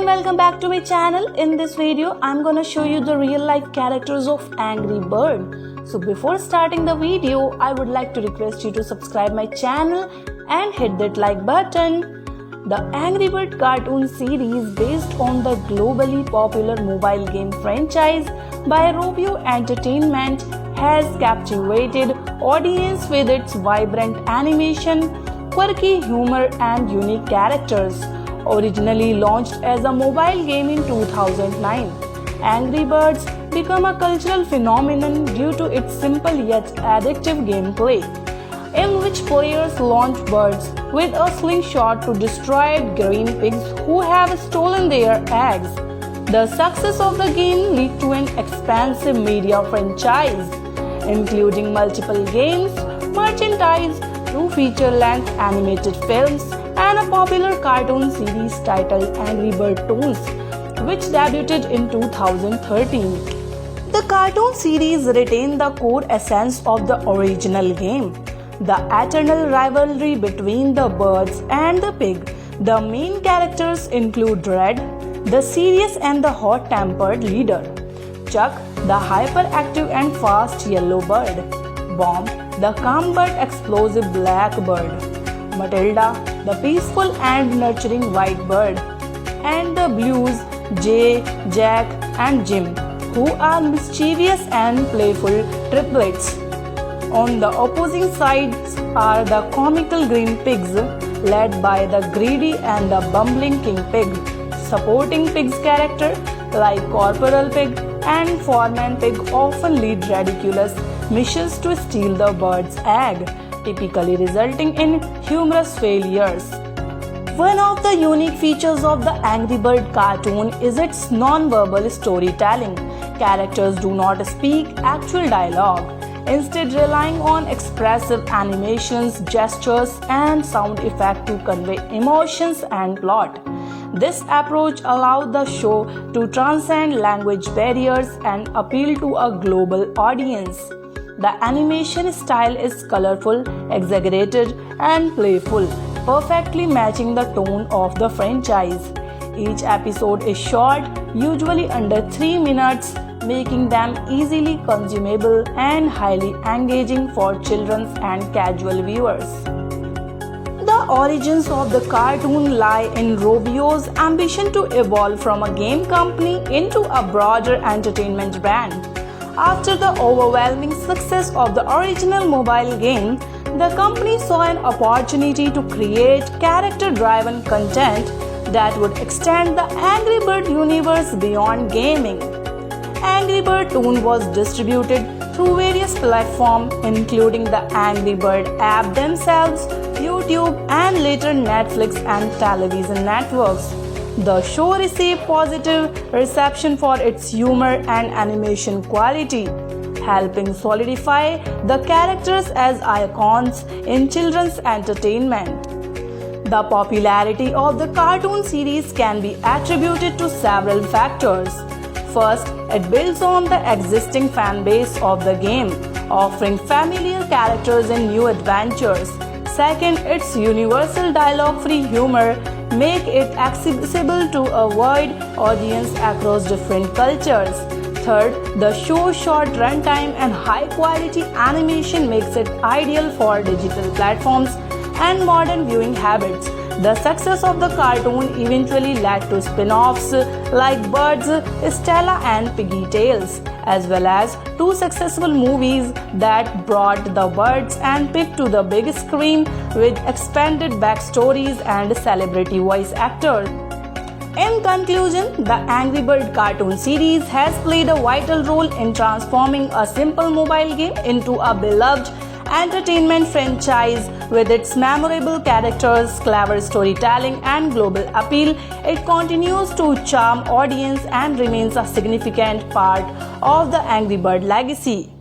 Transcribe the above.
welcome back to my channel. In this video, I'm gonna show you the real life characters of Angry Bird. So before starting the video, I would like to request you to subscribe my channel and hit that like button. The Angry Bird cartoon series based on the globally popular mobile game franchise by Rovio Entertainment has captivated audience with its vibrant animation, quirky humor and unique characters. Originally launched as a mobile game in 2009, Angry Birds became a cultural phenomenon due to its simple yet addictive gameplay, in which players launch birds with a slingshot to destroy green pigs who have stolen their eggs. The success of the game led to an expansive media franchise, including multiple games, merchandise, 2 feature-length animated films, and a popular cartoon series titled Angry Bird Toons, which debuted in 2013. The cartoon series retained the core essence of the original game, the eternal rivalry between the birds and the pig. The main characters include Red, the serious and the hot-tempered leader; Chuck, the hyperactive and fast yellow bird; Bomb, the calm but explosive black bird; Matilda, the peaceful and nurturing white bird; and the Blues, Jay, Jack, and Jim, who are mischievous and playful triplets. On the opposing sides are the comical green pigs, led by the greedy and the bumbling king pig. Supporting pigs' character like Corporal Pig and Foreman Pig often lead ridiculous missions to steal the bird's egg, typically resulting in humorous failures. One of the unique features of the Angry Bird cartoon is its non-verbal storytelling. Characters do not speak actual dialogue, instead relying on expressive animations, gestures, and sound effects to convey emotions and plot. This approach allowed the show to transcend language barriers and appeal to a global audience. The animation style is colorful, exaggerated, and playful, perfectly matching the tone of the franchise. Each episode is short, usually under 3 minutes, making them easily consumable and highly engaging for children and casual viewers. The origins of the cartoon lie in Rovio's ambition to evolve from a game company into a broader entertainment brand. After the overwhelming success of the original mobile game, the company saw an opportunity to create character-driven content that would extend the Angry Bird universe beyond gaming. Angry Bird Toon was distributed through various platforms, including the Angry Bird app themselves, YouTube, and later Netflix and television networks. The show received positive reception for its humor and animation quality, helping solidify the characters as icons in children's entertainment. The popularity of the cartoon series can be attributed to several factors. First, it builds on the existing fan base of the game, offering familiar characters and new adventures. Second, its universal dialogue-free humor make it accessible to a wide audience across different cultures. Third, the show's short runtime and high-quality animation makes it ideal for digital platforms and modern viewing habits. The success of the cartoon eventually led to spin-offs like Birds, Stella and Piggy Tales, as well as 2 successful movies that brought the birds and pig to the big screen with expanded backstories and celebrity voice actors. In conclusion, the Angry Bird cartoon series has played a vital role in transforming a simple mobile game into a beloved entertainment franchise. With its memorable characters, clever storytelling, and global appeal, it continues to charm audience and remains a significant part of the Angry Bird legacy.